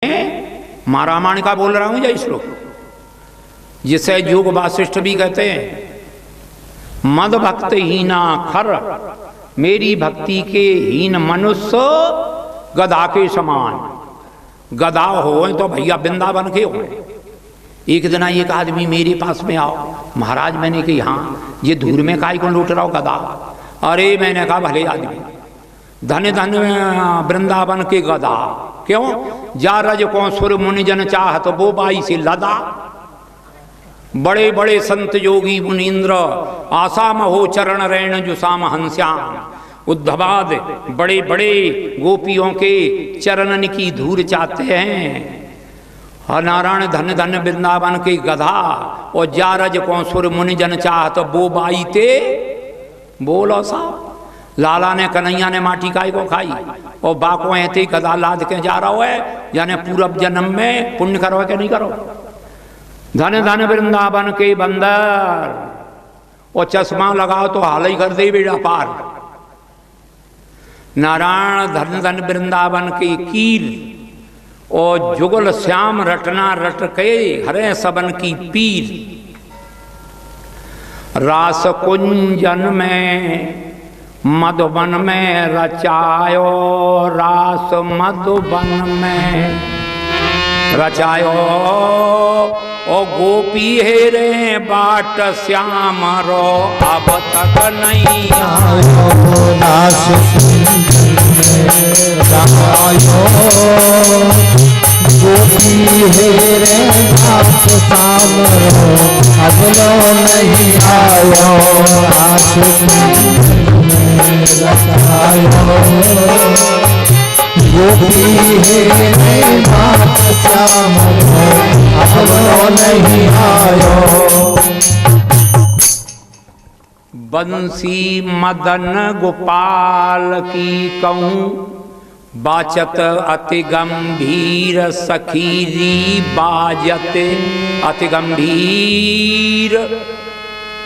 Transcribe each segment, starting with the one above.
मैं रामायण का बोल रहा हूं या श्लोक, जिसे योग वासिष्ठ भी कहते हैं। मद भक्त हीना खर, मेरी भक्ति के हीन मनुष्य गधा के समान। गधा हो तो भैया वृंदावन के हो। एक दिन एक आदमी मेरे पास में आओ, महाराज मैंने कही हाँ, ये धूल में काय को लूट रहा हो गधा। अरे मैंने कहा भले आदमी, धन धन वृंदावन के गधा। क्यों? जा रज को सुर मुनिजन चाहत वो बाई से लदा। बड़े बड़े संत योगी मुनीन्द्र आसाम हो चरण रैण जुसाम हंस्याम। उद्धवाद बड़े बड़े गोपियों के चरणन की धूल चाहते हैं। नारायण धन धन वृंदावन के गधा। और जा रज को सुर मुनिजन चाहत वो बाई ते बोलो सा। लाला ने कन्हैया ने माटी काय को खाई और बाको ऐसे गदा लाद के जा रहा है, यानी पूर्व जन्म में पुण्य करो के नहीं करो। धन धन वृंदावन के बंदर, और चश्मा लगाओ तो हाल ही कर दे बेड़ा पार। नारायण धन धन वृंदावन के कीर, और जुगल श्याम रटना रट के हरे सबन की पीर। रास कुंजन में मधुबन में रचायो, रास मधुबन में रचायो। ओ गोपी हेरे बाट श्याम रो, अब तक नहीं आयो। रास रचायो, गोपी हेरे बाट श्याम रो, अब लो नहीं आयो। रास गोपी हेरे बाट श्याम रो, अब लो नहीं आयो। बंसी मदन गोपाल की कहूँ, बाचत अति गंभीर सखीरी बाजत अति गंभीर।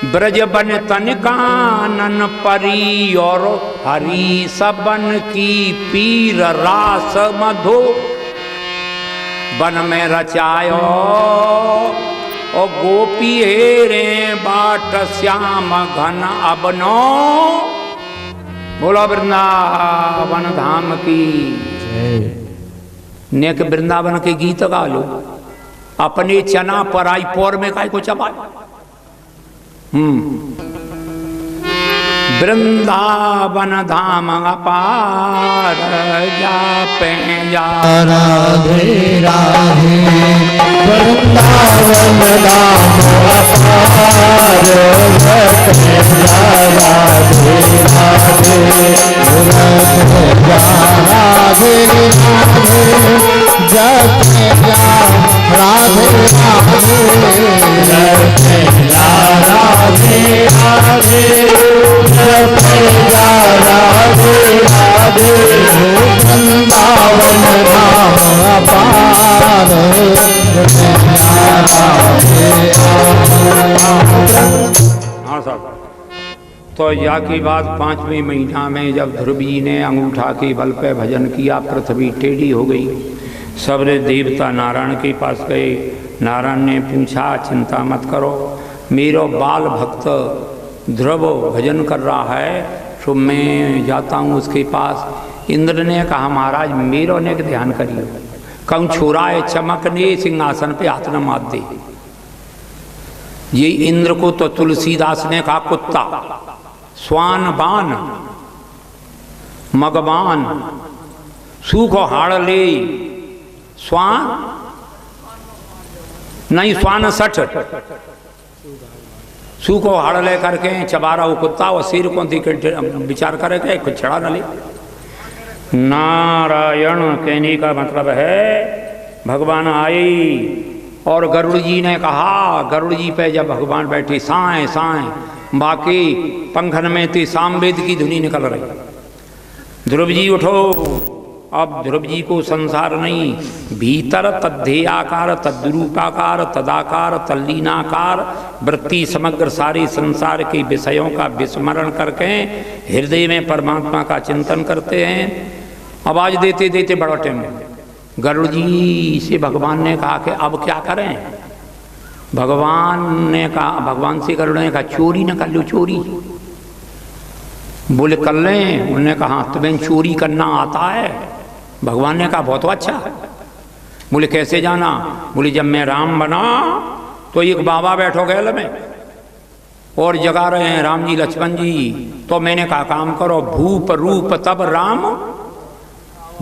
ब्रज बन तन कानन परी, और हरी सबन की पीर। रास मधु बन में रचायो, और गोपी हेरे बाट श्याम घन अबनो। बोलो वृंदावन धाम की नेक। वृंदावन के गीत गा लो, अपने चना पराई पोर में काय को चबा। वृंदावन धाम अपार, जापे जा राधे राधे। वृंदावन धाम अपार, जापे जा राधे राधे। राधे राधे, जापे जा राधे राधे। जापे जा राधे राधे, जापे जा राधे राधे। वृंदावन धाम अपार, हाँ साहब। तो या की बात 5वें महीना में जब ध्रुव जी ने अंगूठा के बल पे भजन किया, पृथ्वी टेढ़ी हो गई। सबरे देवता नारायण के पास गए। नारायण ने पूछा चिंता मत करो, मेरो बाल भक्त ध्रुव भजन कर रहा है, तो मैं जाता हूँ उसके पास। इंद्र ने कहा महाराज मेरो ने ध्यान करिए, कहूँ छोरा है चमकने सिंहासन पे हाथ न मार दे। ये इंद्र को तो तुलसीदास ने कहा कुत्ता, स्वान बान मगबान, सूखो हाड़ ले स्वान नहीं, स्वान सठ सूखो हाड़ ले करके चबारा वो कुत्ता, और सिर को विचार करके कुछ छड़ा न ले। नारायण कहने का मतलब है भगवान आए। और गरुड़ जी ने कहा, गरुड़ जी पे जब भगवान बैठे, साएं साएं बाकी पंखन में थी सामवेद की धुनी निकल रही। ध्रुव जी उठो। अब ध्रुव जी को संसार नहीं, भीतर तद्धेयाकार तद्रूपाकार तदाकार तल्लीनाकार वृत्ति समग्र सारे संसार के विषयों का विस्मरण करके हृदय में परमात्मा का चिंतन करते हैं। आवाज देते देते बड़ा टाइम गरुड़ जी से भगवान ने कहा कि अब क्या करें। भगवान से गरुड़ ने कहा चोरी न कर लो चोरी। बोले कर लें। उन्होंने कहा तुम्हें चोरी करना आता है। भगवान ने कहा बहुत अच्छा। बोले कैसे जाना। बोले जब मैं राम बना तो एक बाबा बैठो गैल में और जगा रहे हैं राम जी लक्ष्मण जी, तो मैंने कहा काम करो भूप रूप तब राम,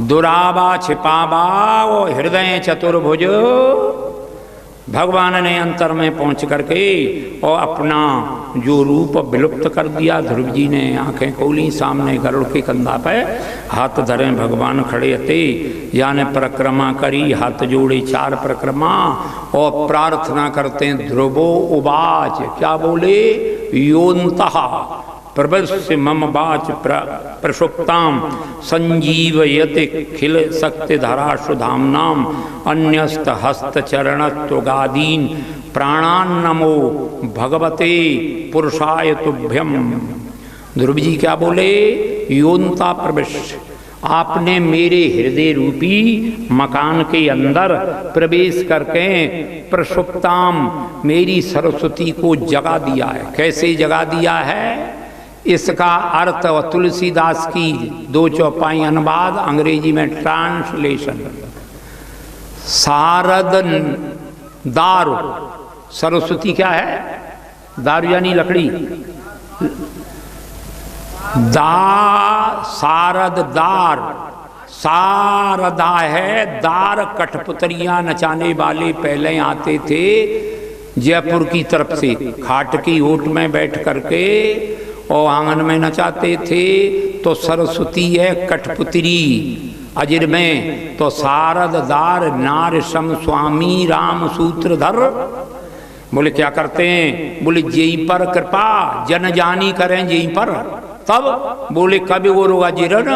दुराबा छिपाबा वो हृदय चतुर्भुज। भगवान ने अंतर में पहुंच करके और अपना जो रूप विलुप्त कर दिया। ध्रुव जी ने आंखें खोली, सामने गरुड़ के कंधा पे हाथ धरे भगवान खड़े थे। यानी परिक्रमा करी, हाथ जोड़े 4 परिक्रमा और प्रार्थना करते। ध्रुवो उवाच, क्या बोले, योन्तः प्रवश्य मम वाच प्रसुप्ताम संजीवयति खिल शक्ति धरा सुधामनाम अन्यस्त हस्त चरणत्वगादीन प्राणान नमो भगवते पुरुषाय तुभ्यम। ध्रुव जी क्या बोले, योन्ता प्रविश्य, आपने मेरे हृदय रूपी मकान के अंदर प्रवेश करके प्रसुप्ताम मेरी सरस्वती को जगा दिया है। कैसे जगा दिया है, इसका अर्थ और तुलसीदास की 2 चौपाई अनुवाद, अंग्रेजी में ट्रांसलेशन। सारद दारु, सरस्वती क्या है, दारू यानी लकड़ी। सारद दार, सारदा है दार, कठपुतरियां नचाने वाले पहले आते थे जयपुर की तरफ से, खाट की ओट में बैठ करके और आंगन में नचाते थे। तो सरस्वती है कठपुतरी अजिर में, तो सारद दार नार सम स्वामी राम सूत्रधर। बोले क्या करते हैं, बोले जेई पर कृपा जन जानी करें जेई पर। तब बोले कभी वो रोगा जिरन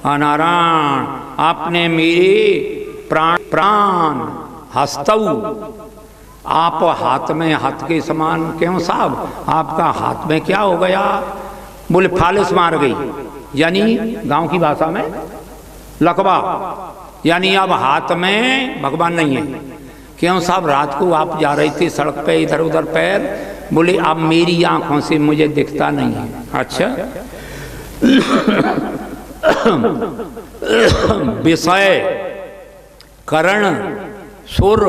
नारायण, आपने मेरे प्राण हस्तऊ, आप हाथ में हाथ के समान। क्यों साहब, आपका हाथ में क्या हो गया। बोले फालिस मार गई, यानी गांव की भाषा में लकवा, यानी अब हाथ में भगवान नहीं है। क्यों साहब, रात को आप जा रहे थे सड़क पे इधर उधर पैर, बोले अब मेरी आंखों से मुझे दिखता नहीं है। अच्छा विषय करण सुर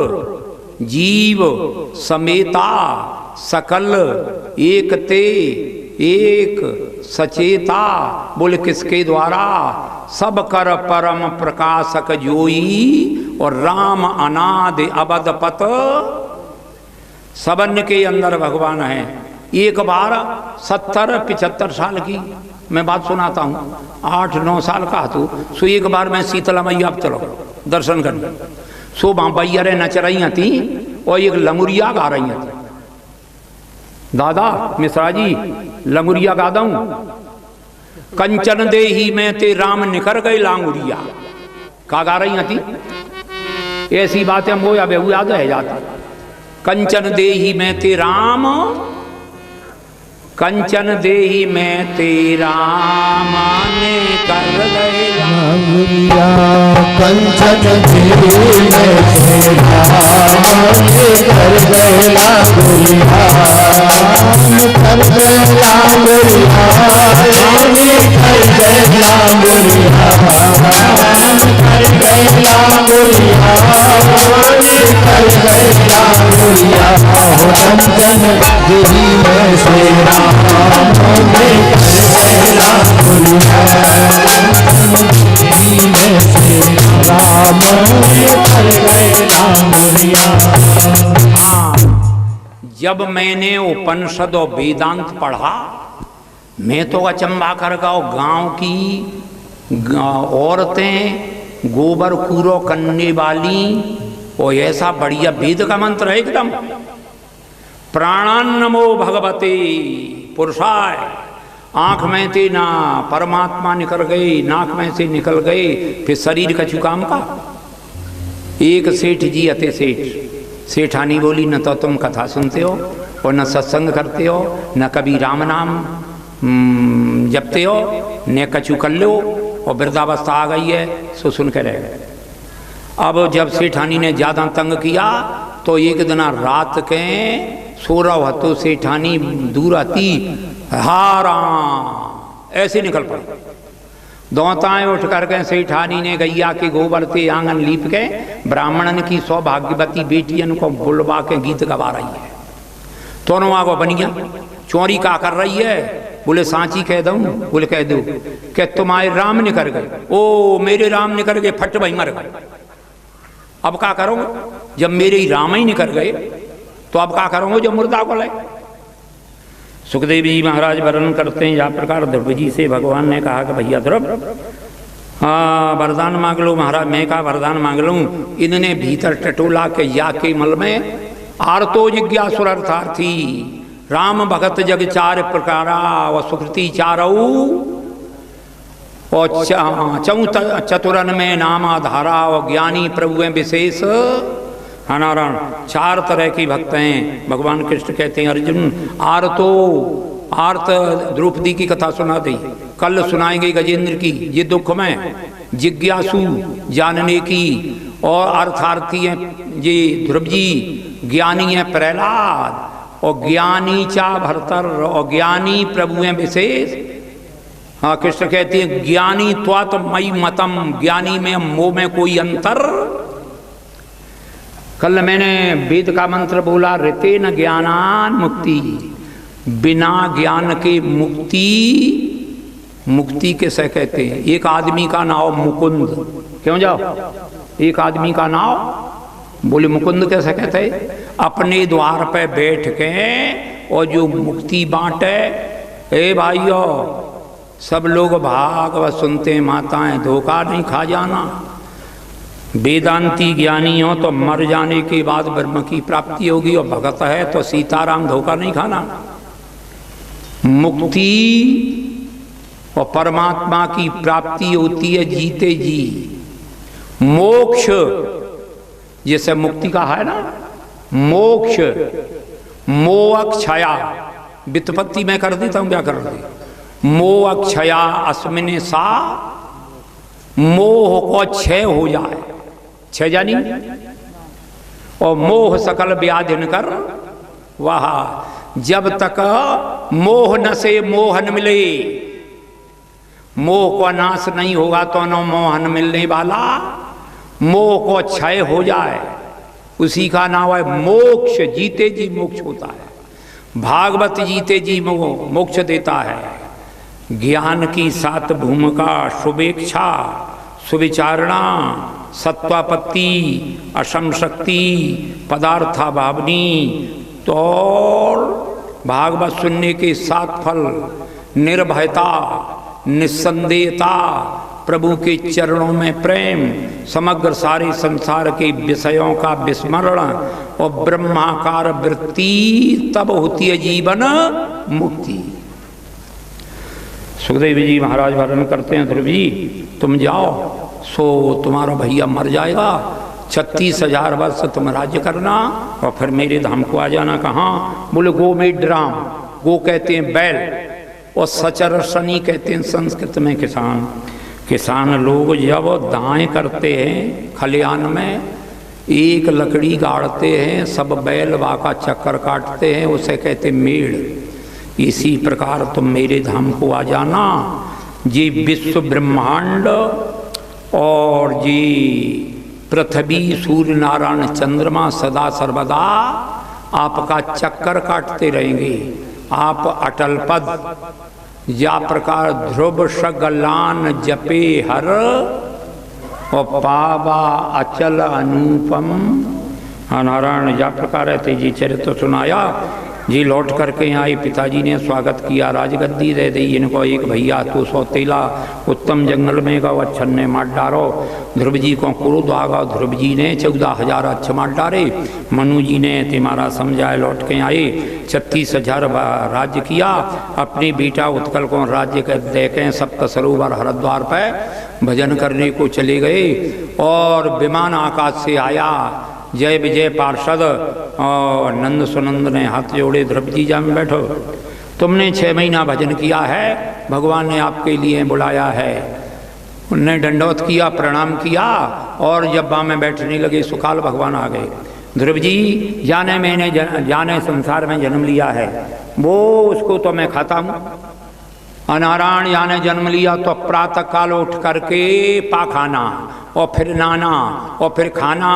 जीव समेता सकल एक ते एक सचेता। बोले किसके द्वारा, सब कर परम प्रकाशक जोई और राम अनाद अबदपत। सबन के अंदर भगवान है। एक बार 70-75 साल की मैं बात सुनाता हूँ, 8-9 साल का तू सो एक बार मैं शीतला मैया अब चलो दर्शन करने, सो वहाँ बैयरें नच रही थी और एक लंगुरिया गा रही थी। दादा मिश्रा जी लंगुरिया गा दूं, कंचन देही में ते राम निकर गए लांगुरिया, का गा रही थी। ऐसी बातें वो या बेहू याद रह जाती। कंचन देही में ते राम, कंचन देही में ते राम निकर गए लांगुरिया, कंचन देही में ते राम निकर गए लांगुरिया, निकर गए लांगुरिया, निकर गए लांगुरिया, निकर गए लांगुरिया, निकर गए लांगुरिया। कंचन देही में से राम निकर गए लांगुरिया, देही में से राम निकर गए लांगुरिया। जब मैंने उपनिषद और वेदांत पढ़ा, मैं तो अचंबा कर गया। गांव की औरतें गोबर कूड़ो करने वाली, और ऐसा बढ़िया वेद का मंत्र है एकदम, प्राणान नमो भगवते पुरुषाय। आंख में थे ना परमात्मा निकल गए, नाक में से निकल गए, फिर शरीर का चुकाम का। एक सेठ जी अते सेठानी बोली, न तो तुम कथा सुनते हो और न सत्संग करते हो, न कभी राम नाम जपते हो, न कछु कर लो, और वृद्धावस्था आ गई है, सो सुन के रह गए। अब जब सेठानी ने ज़्यादा तंग किया तो एक दिन रात के सोरा हतो सेठानी दूर आती, हारा ऐसे निकल पड़े। दौताएं उठ करके सेठानी ने गैया के गोबर से आंगन लीप के ब्राह्मणन की सौभाग्यवती बेटियन को बुलवा के गीत गवा रही है। दोनों आगो बनिया चोरी का कर रही है। बोले सांची कह दूं? बोले कह दो कि तुम्हारे राम निकल गए। ओ मेरे राम निकल गए, फट भाई मर गए। अब क्या करोगे जब मेरे ही राम ही निकल गए? तो अब क्या करोगे जब मुर्दा को ले? सुखदेव जी महाराज वर्णन करते हैं या प्रकार ध्रुव जी से भगवान ने कहा कि भैया ध्रुव, हाँ वरदान मांग लो। महाराज मैं का वरदान मांग लूँ? इन्होंने भीतर टटोला के या के मल में आर्तो जिज्ञासुर अर्थार्थी राम भगत जग चार प्रकारा व सुकृति चारऊ और चतुरन में नामाधारा और ज्ञानी प्रभु विशेष नारायण। चार तरह की भक्त हैं। भगवान कृष्ण कहते हैं अर्जुन आर्त द्रौपदी की कथा सुना दी, कल सुनाएंगे गजेंद्र की, ये दुख में जिज्ञासु जानने की, और अर्थार्थी हैं ये ध्रुव जी, ज्ञानी है प्रहलाद, और ज्ञानी चा भरतर, और ज्ञानी प्रभु हैं विशेष। हाँ कृष्ण कहते हैं ज्ञानी त्वात मई मतम, ज्ञानी में मोह में कोई अंतर। कल मैंने वेद का मंत्र बोला, ऋते न ज्ञानान मुक्ति, बिना ज्ञान के मुक्ति कैसे कहते हैं? एक आदमी का नाम मुकुंद, क्यों जाओ एक आदमी का नाम? बोले मुकुंद कैसे कहते हैं? अपने द्वार पे बैठ के और जो मुक्ति बांटे। ए भाइयों सब लोग भागवत सुनते हैं, माताएं धोखा नहीं खा जाना। वेदांती ज्ञानी हो तो मर जाने के बाद ब्रह्म की प्राप्ति होगी, और भगत है तो सीताराम धोखा नहीं खाना। मुक्ति और परमात्मा की प्राप्ति होती है जीते जी। मोक्ष जैसे मुक्ति का है ना, मोक्ष मोअक्षया, व्युत्पत्ति में कर देता हूं क्या कर दे, मोअक्षया अस्मिने सा, मोह को क्षय हो जाए, क्षय जानी, और मोह सकल व्याधिन कर वह। जब तक मोह न से मोहन मिले, मोह को नाश नहीं होगा तो न मोहन मिलने वाला। मोह को क्षय हो जाए उसी का नाम है मोक्ष। जीते जी मोक्ष होता है। भागवत जीते जी मोक्ष देता है। ज्ञान की सात भूमिका शुभेच्छा, सुविचारणा, सत्वापत्ति, असम शक्ति, पदार्था भावनी, तो भागवत सुनने के सात फल निर्भयता, निस्संदेहता, प्रभु के चरणों में प्रेम, समग्र सारे संसार के विषयों का विस्मरण और ब्रह्माकार वृत्ति, तब होती है जीवन मुक्ति। सुखदेव जी महाराज वर्णन करते हैं, ध्रुव जी तुम जाओ, सो तुम्हारा भैया मर जाएगा, 36,000 वर्ष तुम राज्य करना और फिर मेरे धाम को आ जाना। कहाँ? बोले गो मेड राम। गो कहते हैं बैल, और सचर शनि कहते हैं संस्कृत में किसान। किसान लोग जब दाएं करते हैं खलियान में, एक लकड़ी गाड़ते हैं, सब बैल वाका चक्कर काटते हैं, उसे कहते मेड़। इसी प्रकार तुम मेरे धाम को आ जाना। जी विश्व ब्रह्मांड और जी पृथ्वी, सूर्य, नारायण, चंद्रमा सदा सर्वदा आपका चक्कर काटते रहेंगे। आप अटल पद या प्रकार ध्रुव सगलान जपे हर, और पावा अचल अनुपम। नारायण या प्रकार है तेजी चरित्र सुनाया जी। लौट करके आए, पिताजी ने स्वागत किया, राजगद्दी दे दी इनको। एक भैया तो सौतेला उत्तम जंगल में गौ अच्छन ने मार डारो। ध्रुव जी को क्रोध आ गया, ध्रुव जी ने 14,000 अच्छ मार डारे। मनु जी ने तुम्हारा समझाए, लौट के आए, 36,000 राज्य किया। अपने बेटा उत्कल को राज्य के देखें, सप्त सरोवर हरिद्वार पर भजन करने को चले गए। और विमान आकाश से आया, जय विजय पार्षद और नंद सुनंद ने हाथ जोड़े, ध्रुव जी जा में बैठो, तुमने 6 महीना भजन किया है, भगवान ने आपके लिए बुलाया है। उनने दंडवत किया, प्रणाम किया और जब वहाँ में बैठने लगे सुकाल भगवान आ गए। ध्रुव जी मैंने जाने संसार में जन्म लिया है, वो उसको तो मैं खाता हूँ। नारायण याने जन्म लिया तो प्रातः काल उठ करके पाखाना और फिर नाना और फिर खाना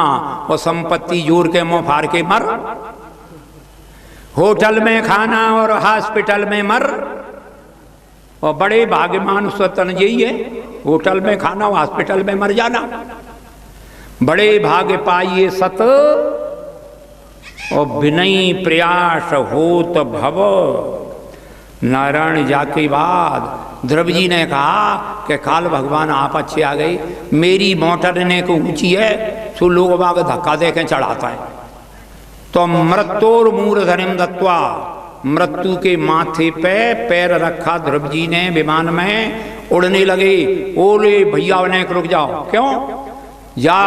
और संपत्ति जोड़ के मुँह फाड़ के मर। होटल में खाना और हॉस्पिटल में मर। और बड़े भाग्यमान स्वतन यही है, होटल में खाना और हॉस्पिटल में मर जाना। बड़े भाग्य पाइए सत और विनयी प्रयास होत भव। नारायण जाके बाद ध्रुव जी ने कहा कि काल भगवान आप अच्छे आ गए, मेरी मोटर ने को ऊंची है सो लोग बाग धक्का दे के चढ़ाता है। तो मृत्योर मूर्धनिम दत्वा, मृत्यु के माथे पे पैर रखा ध्रुव जी ने, विमान में उड़ने लगे। ओले भैया ने रुक जाओ, क्यों? या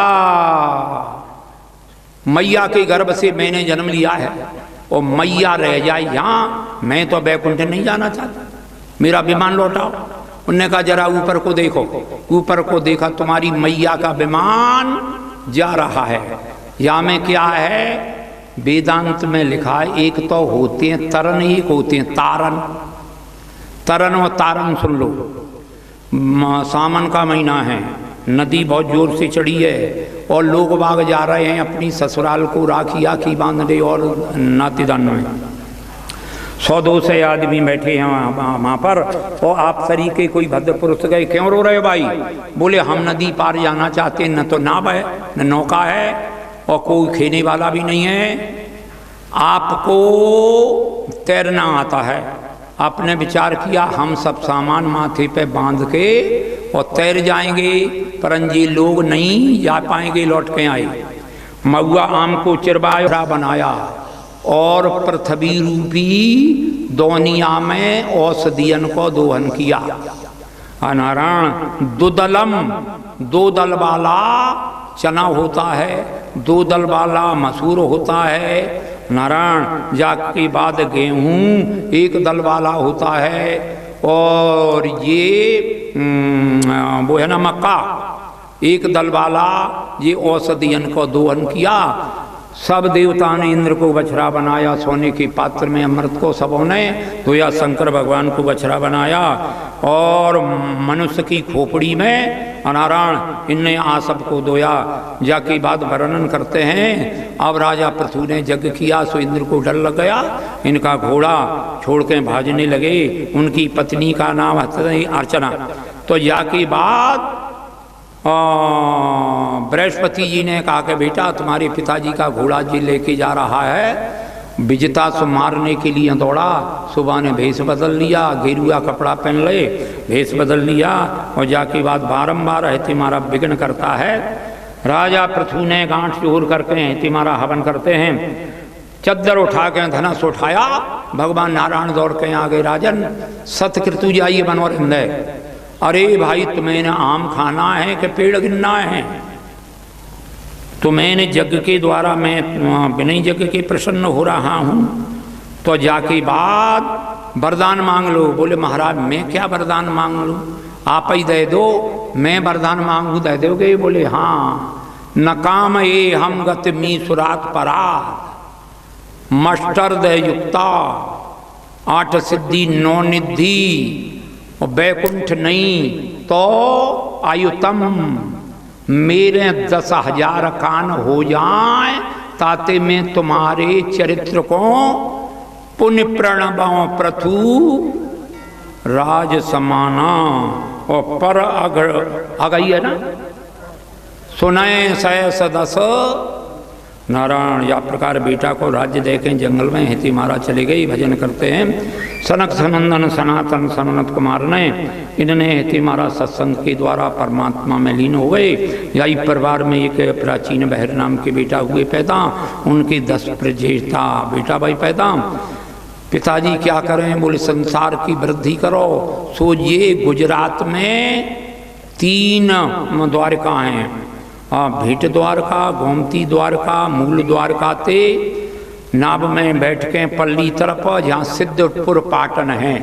मैया के गर्भ से मैंने जन्म लिया है और मैया रह जाए यहाँ, मैं तो बैकुंठ नहीं जाना चाहता, मेरा विमान लौटाओ। उनने कहा जरा ऊपर को देखो। ऊपर को देखा, तुम्हारी मैया का विमान जा रहा है। यहाँ में क्या है? वेदांत में लिखा है, एक तो होते हैं तरन, एक होते हैं तारन। तरन और तारन सुन लो। सावन का महीना है, नदी बहुत जोर से चढ़ी है और लोग बाग जा रहे हैं अपनी ससुराल को राखी आखी बांधने और नातीदान में। 100-200 आदमी बैठे हैं वहाँ पर। और आप तरीके कोई भद्र पुरुष गए, क्यों रो रहे हो भाई? बोले हम नदी पार जाना चाहते हैं, न तो नाव है न नौका है और कोई खेने वाला भी नहीं है। आपको तैरना आता है। आपने विचार किया हम सब सामान माथे पे बांध के और तैर जाएंगे, परंजी लोग नहीं जा पाएंगे, लौट के आए। महुआ आम को चिरबाया बनाया और पृथ्वी रूपी दोनिया में औषधियन को दोहन किया। नारायण दुदलम, 2 दल वाला चना होता है, 2 दल वाला मसूर होता है। नारायण जाके बाद गेहूं 1 दल वाला होता है और ये वो है ना मक्का 1 दल वाला। ये औषधियन को दोहन किया। सब देवता ने इंद्र को बछड़ा बनाया, सोने के पात्र में अमृत को सबों ने धोया, शंकर भगवान को बछड़ा बनाया और मनुष्य की खोपड़ी में नारायण इनने आ सबको धोया। जाके बाद वर्णन करते हैं, अब राजा पृथु ने यज्ञ किया सो इंद्र को डर लग गया, इनका घोड़ा छोड़ के भाजने लगे। उनकी पत्नी का नाम अर्चना। तो जाके बाद बृहस्पति जी ने कहा कि बेटा तुम्हारे पिताजी का घोड़ा जी लेके जा रहा है, विजेता से मारने के लिए दौड़ा। सुबह ने भेष बदल लिया, गेरुआ कपड़ा पहन ले, भेष बदल लिया और जाके बाद बारंबार है तुम्हारा विघ्न करता है। राजा पृथु ने गांठ जोड़ करके तुम्हारा हवन करते हैं। चद्दर उठा के धनुष उठाया, भगवान नारायण दौड़ के आ गए। राजन सतकृतु जाइए बनोर हिंदे। अरे भाई तुम्हें आम खाना है कि पेड़ गिनना है? तुम्हें यज्ञ के द्वारा मैं बिना यज्ञ के प्रसन्न हो रहा हूँ। तो जाके बाद वरदान मांग लो। बोले महाराज मैं क्या वरदान मांग लूँ, आप ही दे दो। मैं वरदान मांगू दे दोगे? बोले हाँ। न काम ये हम गति मी सुरात परा मस्टर दे युक्ता 8 सिद्धि 9 निधि और बैकुंठ नहीं तो आयुतम। मेरे 10,000 कान हो जाए ताते मैं तुम्हारे चरित्र को पुण्य प्रणवों प्रथु राज समाना। और पर अगई है ना, सुनय 10 नारायण। या प्रकार बेटा को राज्य देखें जंगल में हिति महाराज चले गए, भजन करते हैं। सनक सनंदन सनातन सनत कुमार ने इन्होंने हिति महाराज सत्संग के द्वारा परमात्मा में लीन हो गए। यही परिवार में एक प्राचीन बहर नाम के बेटा हुए पैदा, उनके 10 प्रजेता बेटा भाई पैदा। पिताजी क्या करें? बोले संसार की वृद्धि करो। सो ये गुजरात में 3 द्वारका हैं, भेट द्वारका, गोमती द्वारका, मूल द्वारका थे। नाव में बैठ के पल्ली तरफ जहाँ सिद्धपुर पाटन है,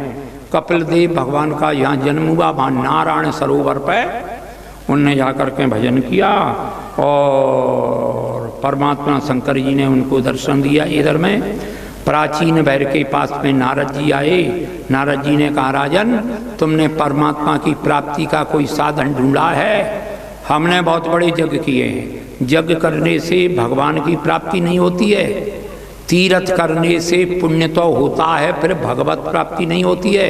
कपिल देव भगवान का यहाँ जन्म हुआ, वहाँ नारायण सरोवर पे उनने जाकर के भजन किया और परमात्मा शंकर जी ने उनको दर्शन दिया। इधर में प्राचीन भैर के पास में नारद जी आए। नारद जी ने कहा, राजन तुमने परमात्मा की प्राप्ति का कोई साधन ढूंढा है? हमने बहुत बड़े यज्ञ किए हैं। यज्ञ करने से भगवान की प्राप्ति नहीं होती है, तीर्थ करने से पुण्य तो होता है, फिर भगवत प्राप्ति नहीं होती है।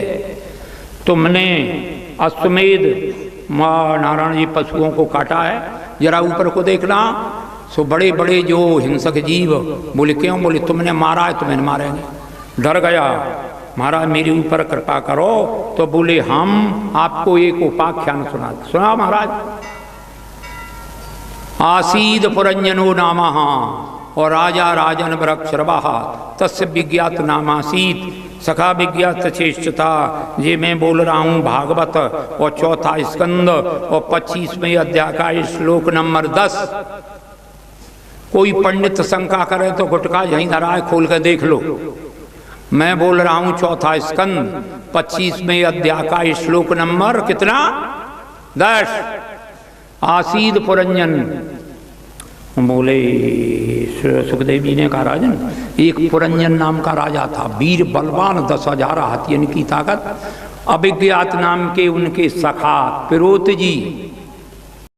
तुमने अश्वमेध नारायण जी पशुओं को काटा है, जरा ऊपर को देखना। सो बड़े बड़े जो हिंसक जीव बोले क्यों? बोले तुमने मारा है, तुम्हें मारेंगे। डर गया, महाराज मेरे ऊपर कृपा करो। तो बोले हम आपको एक उपाख्यान सुना महाराज। आसीद पुरंजनो नामः और राजा राजन वृक्षरवः तस्य विज्ञात नामासीत सखा विज्ञात चेष्टता। ये मैं बोल रहा हूँ भागवत और चौथा स्कंद और 25वें अध्याय का श्लोक नंबर 10। कोई पंडित शंका करे तो गुटका यहीं धरा है, खोल कर देख लो। मैं बोल रहा हूँ चौथा स्कंद 25वें अध्याय का श्लोक नंबर कितना? 10। आसीद पुरंजन बोले सुखदेव जी ने कहा, राजन एक पुरंजन नाम का राजा था, वीर बलवान, 10,000 हाथियन की ताकत। अभिज्ञात नाम के उनके सखा पिरोत जी